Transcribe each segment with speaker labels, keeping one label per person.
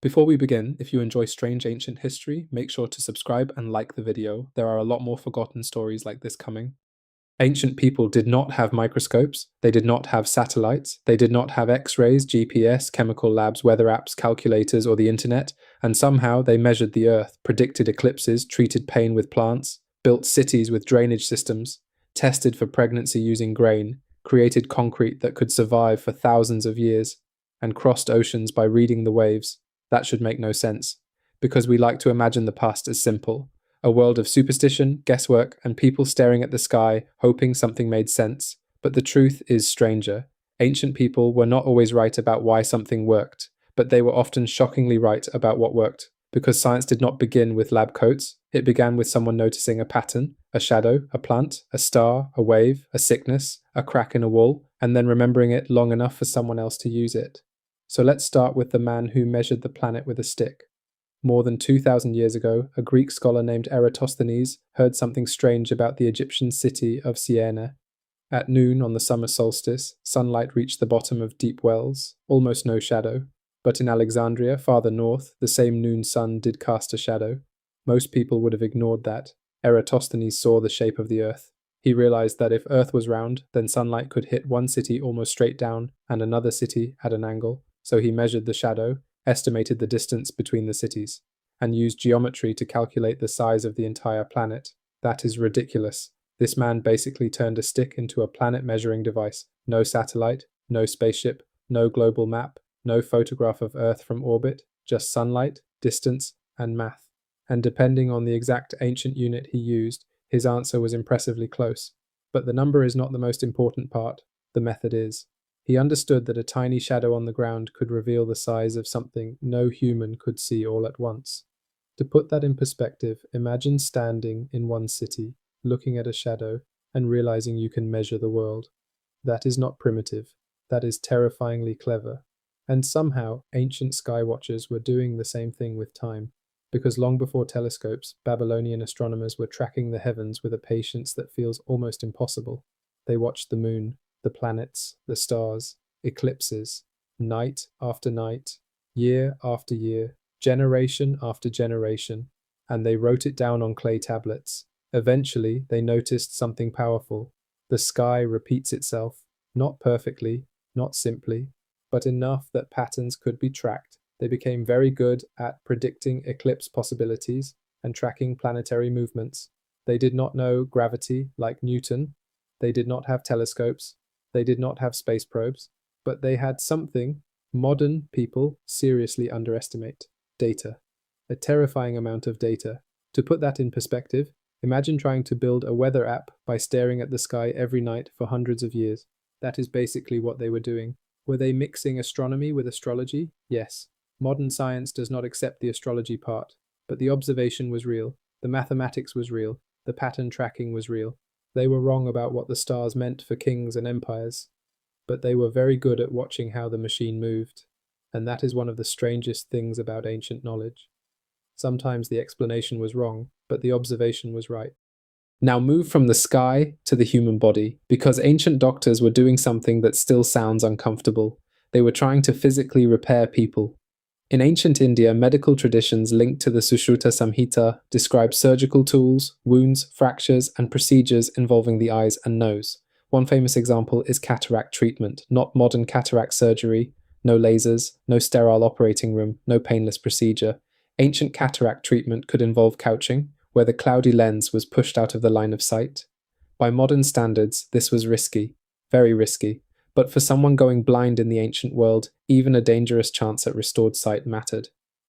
Speaker 1: Before we begin, if you enjoy strange ancient history, make sure to subscribe and like the video. There are a lot more forgotten stories like this coming. Ancient people did not have microscopes, they did not have satellites, they did not have X-rays, GPS, chemical labs, weather apps, calculators, or the internet, and somehow they measured the earth, predicted eclipses, treated pain with plants, built cities with drainage systems, tested for pregnancy using grain, created concrete that could survive for thousands of years, and crossed oceans by reading the waves. That should make no sense, because we like to imagine the past as simple. A world of superstition, guesswork, and people staring at the sky, hoping something made sense. But the truth is stranger. Ancient people were not always right about why something worked, but they were often shockingly right about what worked. Because science did not begin with lab coats, it began with someone noticing a pattern, a shadow, a plant, a star, a wave, a sickness, a crack in a wall, and then remembering it long enough for someone else to use it. So let's start with the man who measured the planet with a stick. More than 2,000 years ago, a Greek scholar named Eratosthenes heard something strange about the Egyptian city of Syene. At noon on the summer solstice, sunlight reached the bottom of deep wells, almost no shadow. But in Alexandria, farther north, the same noon sun did cast a shadow. Most people would have ignored that. Eratosthenes saw the shape of the earth. He realized that if Earth was round, then sunlight could hit one city almost straight down and another city at an angle. So he measured the shadow, estimated the distance between the cities, and used geometry to calculate the size of the entire planet. That is ridiculous. This man basically turned a stick into a planet measuring device. No satellite, no spaceship, no global map, no photograph of Earth from orbit, just sunlight, distance, and math. And depending on the exact ancient unit he used, his answer was impressively close. But the number is not the most important part. The method is. He understood that a tiny shadow on the ground could reveal the size of something no human could see all at once. To put that in perspective, imagine standing in one city, looking at a shadow, and realizing you can measure the world. That is not primitive. That is terrifyingly clever. And somehow, ancient sky watchers were doing the same thing with time, because long before telescopes, Babylonian astronomers were tracking the heavens with a patience that feels almost impossible. They watched the moon, the planets, the stars, eclipses, night after night, year after year, generation after generation, and they wrote it down on clay tablets. Eventually, they noticed something powerful. The sky repeats itself, not perfectly, not simply, but enough that patterns could be tracked. They became very good at predicting eclipse possibilities and tracking planetary movements. They did not know gravity like Newton. They did not have telescopes. They did not have space probes, but they had something modern people seriously underestimate: data. A terrifying amount of data. To put that in perspective, imagine trying to build a weather app by staring at the sky every night for hundreds of years. That is basically what they were doing. Were they mixing astronomy with astrology? Yes. Modern science does not accept the astrology part, but the observation was real, the mathematics was real, the pattern tracking was real. They were wrong about what the stars meant for kings and empires, but they were very good at watching how the machine moved, and that is one of the strangest things about ancient knowledge. Sometimes the explanation was wrong, but the observation was right. Now move from the sky to the human body, because ancient doctors were doing something that still sounds uncomfortable. They were trying to physically repair people. In ancient India, medical traditions linked to the Sushruta Samhita describe surgical tools, wounds, fractures, and procedures involving the eyes and nose. One famous example is cataract treatment, not modern cataract surgery, no lasers, no sterile operating room, no painless procedure. Ancient cataract treatment could involve couching, where the cloudy lens was pushed out of the line of sight. By modern standards, this was risky, very risky. But for someone going blind in the ancient world, even a dangerous chance at restored sight mattered.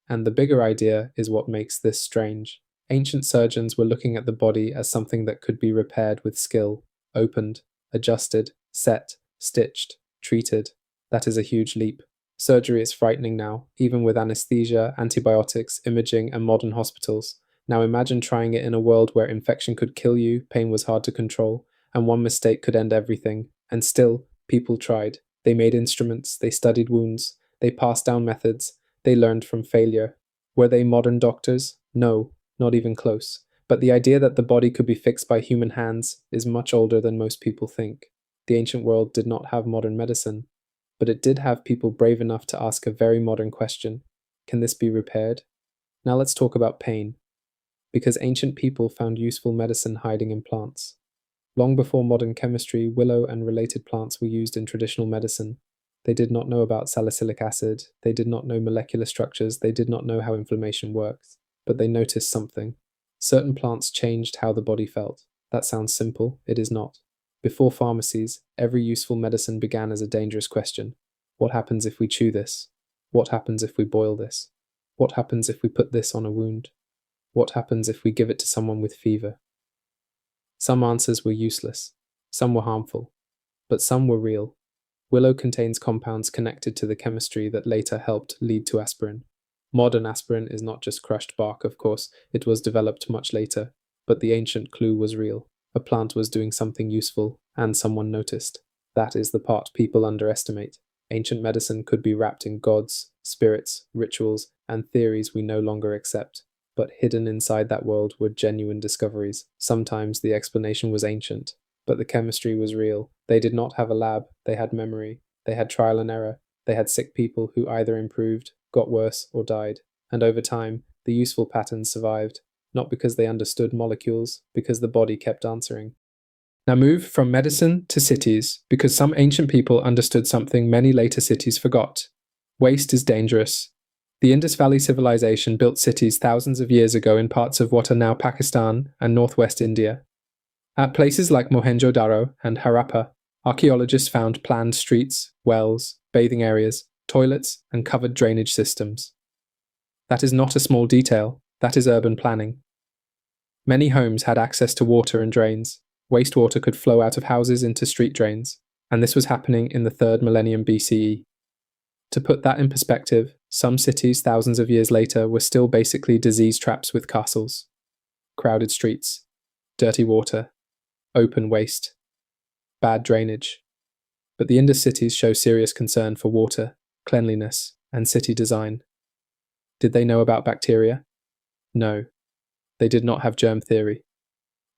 Speaker 1: And the bigger idea is what makes this strange. Ancient surgeons were looking at the body as something that could be repaired with skill, opened, adjusted, set, stitched, treated. That is a huge leap. Surgery is frightening now, even with anesthesia, antibiotics, imaging, and modern hospitals. Now imagine trying it in a world where infection could kill you, pain was hard to control, and one mistake could end everything. And still, people tried. They made instruments, they studied wounds, they passed down methods, they learned from failure. Were they modern doctors? No, not even close. But the idea that the body could be fixed by human hands is much older than most people think. The ancient world did not have modern medicine, but it did have people brave enough to ask a very modern question. Can this be repaired? Now let's talk about pain, because ancient people found useful medicine hiding in plants. Long before modern chemistry, willow and related plants were used in traditional medicine. They did not know about salicylic acid, they did not know molecular structures, they did not know how inflammation works, but they noticed something. Certain plants changed how the body felt. That sounds simple, it is not. Before pharmacies, every useful medicine began as a dangerous question. What happens if we chew this? What happens if we boil this? What happens if we put this on a wound? What happens if we give it to someone with fever? Some answers were useless, some were harmful, but some were real. Willow contains compounds connected to the chemistry that later helped lead to aspirin. Modern aspirin is not just crushed bark, of course, it was developed much later, but the ancient clue was real. A plant was doing something useful, and someone noticed. That is the part people underestimate. Ancient medicine could be wrapped in gods, spirits, rituals, and theories we no longer accept. But hidden inside that world were genuine discoveries. Sometimes the explanation was ancient, but the chemistry was real. They did not have a lab, they had memory, they had trial and error, they had sick people who either improved, got worse, or died. And over time, the useful patterns survived, not because they understood molecules, because the body kept answering. Now move from medicine to cities, because some ancient people understood something many later cities forgot. Waste is dangerous. The Indus Valley Civilization built cities thousands of years ago in parts of what are now Pakistan and northwest India. At places like Mohenjo-daro and Harappa, archaeologists found planned streets, wells, bathing areas, toilets, and covered drainage systems. That is not a small detail, that is urban planning. Many homes had access to water and drains. Wastewater could flow out of houses into street drains, and this was happening in the 3rd millennium BCE. To put that in perspective, some cities thousands of years later were still basically disease traps with castles. Crowded streets, dirty water, open waste, bad drainage. But the Indus cities show serious concern for water, cleanliness, and city design. Did they know about bacteria? No. They did not have germ theory.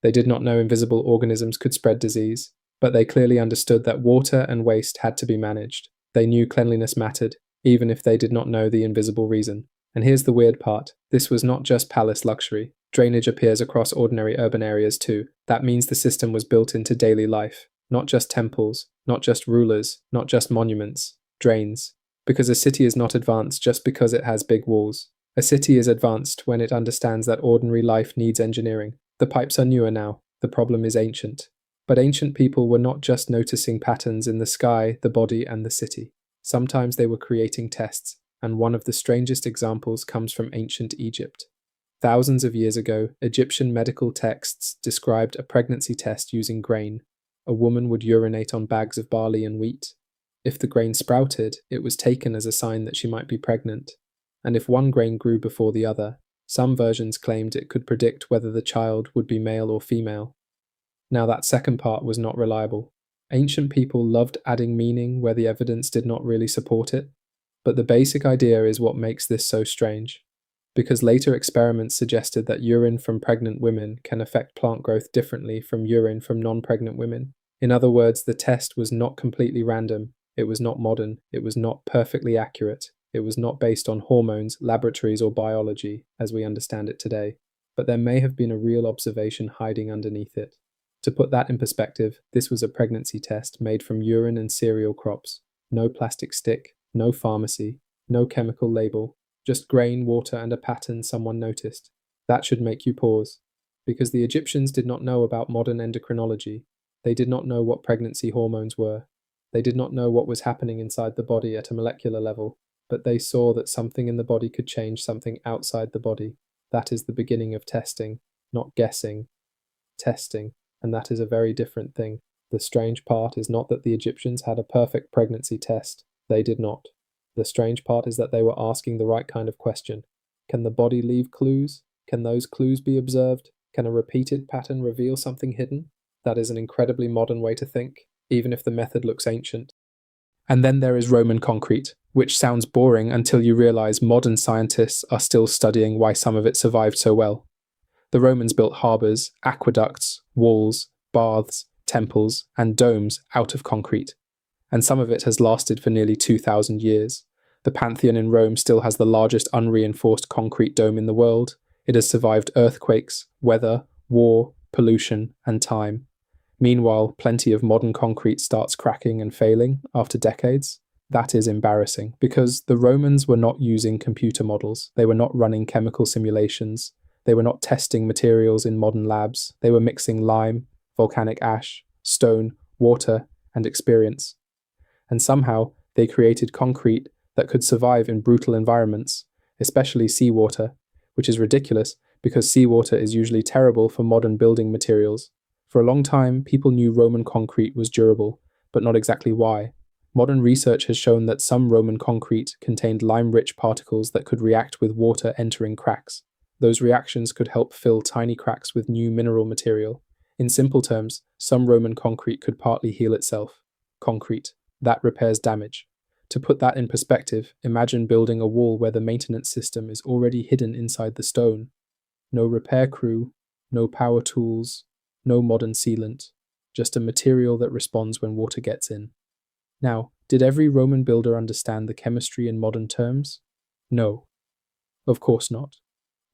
Speaker 1: They did not know invisible organisms could spread disease, but they clearly understood that water and waste had to be managed. They knew cleanliness mattered, even if they did not know the invisible reason. And here's the weird part. This was not just palace luxury. Drainage appears across ordinary urban areas too. That means the system was built into daily life. Not just temples, not just rulers, not just monuments. Drains. Because a city is not advanced just because it has big walls. A city is advanced when it understands that ordinary life needs engineering. The pipes are newer now. The problem is ancient. But ancient people were not just noticing patterns in the sky, the body, and the city. Sometimes they were creating tests, and one of the strangest examples comes from ancient Egypt. Thousands of years ago, Egyptian medical texts described a pregnancy test using grain. A woman would urinate on bags of barley and wheat. If the grain sprouted, it was taken as a sign that she might be pregnant. And if one grain grew before the other, some versions claimed it could predict whether the child would be male or female. Now that second part was not reliable. Ancient people loved adding meaning where the evidence did not really support it, but the basic idea is what makes this so strange. Because later experiments suggested that urine from pregnant women can affect plant growth differently from urine from non-pregnant women. In other words, the test was not completely random, it was not modern, it was not perfectly accurate, it was not based on hormones, laboratories, or biology as we understand it today, but there may have been a real observation hiding underneath it. To put that in perspective, this was a pregnancy test made from urine and cereal crops. No plastic stick, no pharmacy, no chemical label, just grain, water, and a pattern someone noticed. That should make you pause. Because the Egyptians did not know about modern endocrinology. They did not know what pregnancy hormones were. They did not know what was happening inside the body at a molecular level, but they saw that something in the body could change something outside the body. That is the beginning of testing, not guessing. Testing. And that is a very different thing. The strange part is not that the Egyptians had a perfect pregnancy test. They did not. The strange part is that they were asking the right kind of question. Can the body leave clues? Can those clues be observed? Can a repeated pattern reveal something hidden? That is an incredibly modern way to think, even if the method looks ancient. And then there is Roman concrete, which sounds boring until you realize modern scientists are still studying why some of it survived so well. The Romans built harbours, aqueducts, walls, baths, temples, and domes out of concrete, and some of it has lasted for nearly 2,000 years. The Pantheon in Rome still has the largest unreinforced concrete dome in the world. It has survived earthquakes, weather, war, pollution, and time. Meanwhile, plenty of modern concrete starts cracking and failing after decades. That is embarrassing because the Romans were not using computer models. They were not running chemical simulations. They were not testing materials in modern labs. They were mixing lime, volcanic ash, stone, water, and experience. And somehow, they created concrete that could survive in brutal environments, especially seawater, which is ridiculous because seawater is usually terrible for modern building materials. For a long time, people knew Roman concrete was durable, but not exactly why. Modern research has shown that some Roman concrete contained lime-rich particles that could react with water entering cracks. Those reactions could help fill tiny cracks with new mineral material. In simple terms, some Roman concrete could partly heal itself. Concrete. That repairs damage. To put that in perspective, imagine building a wall where the maintenance system is already hidden inside the stone. No repair crew, no power tools, no modern sealant, just a material that responds when water gets in. Now, did every Roman builder understand the chemistry in modern terms? No, of course not.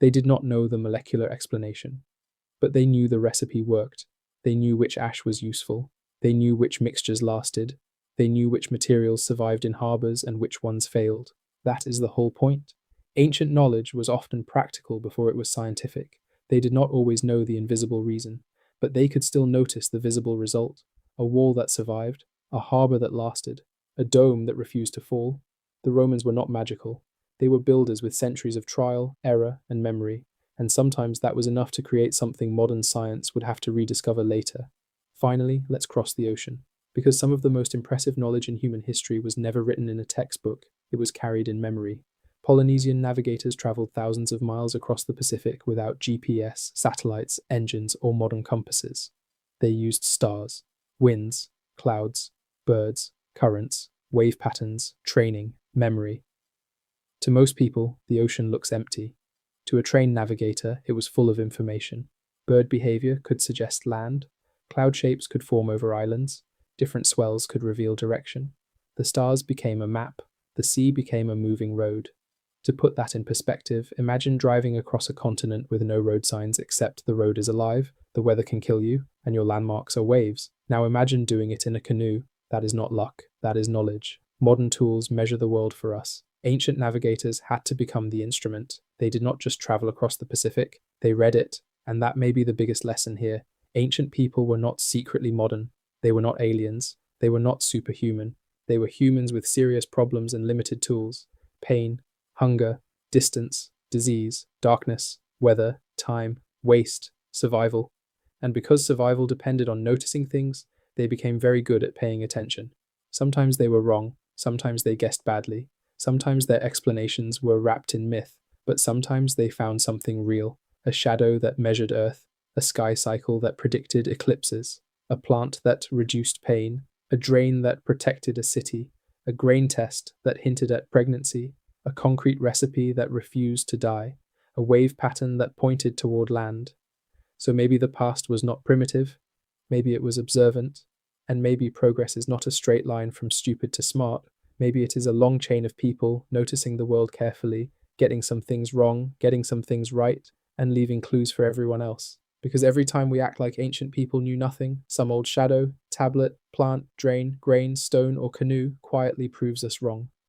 Speaker 1: They did not know the molecular explanation, but they knew the recipe worked. They knew which ash was useful. They knew which mixtures lasted. They knew which materials survived in harbors and which ones failed. That is the whole point. Ancient knowledge was often practical before it was scientific. They did not always know the invisible reason, but they could still notice the visible result. A wall that survived, a harbor that lasted, a dome that refused to fall. The Romans were not magical. They were builders with centuries of trial, error, and memory, and sometimes that was enough to create something modern science would have to rediscover later. Finally, let's cross the ocean. Because some of the most impressive knowledge in human history was never written in a textbook, it was carried in memory. Polynesian navigators traveled thousands of miles across the Pacific without GPS, satellites, engines, or modern compasses. They used stars, winds, clouds, birds, currents, wave patterns, training, memory. To most people, the ocean looks empty. To a trained navigator, it was full of information. Bird behavior could suggest land, cloud shapes could form over islands, different swells could reveal direction. The stars became a map, the sea became a moving road. To put that in perspective, imagine driving across a continent with no road signs except the road is alive, the weather can kill you, and your landmarks are waves. Now imagine doing it in a canoe. That is not luck, that is knowledge. Modern tools measure the world for us. Ancient navigators had to become the instrument. They did not just travel across the Pacific, they read it, and that may be the biggest lesson here. Ancient people were not secretly modern. They were not aliens. They were not superhuman. They were humans with serious problems and limited tools. Pain, hunger, distance, disease, darkness, weather, time, waste, survival. And because survival depended on noticing things, they became very good at paying attention. Sometimes they were wrong, sometimes they guessed badly, sometimes their explanations were wrapped in myth, but sometimes they found something real, a shadow that measured Earth, a sky cycle that predicted eclipses, a plant that reduced pain, a drain that protected a city, a grain test that hinted at pregnancy, a concrete recipe that refused to die, a wave pattern that pointed toward land. So maybe the past was not primitive, maybe it was observant, and maybe progress is not a straight line from stupid to smart. Maybe it is a long chain of people noticing the world carefully, getting some things wrong, getting some things right, and leaving clues for everyone else. Because every time we act like ancient people knew nothing, some old shadow, tablet, plant, drain, grain, stone, or canoe quietly proves us wrong.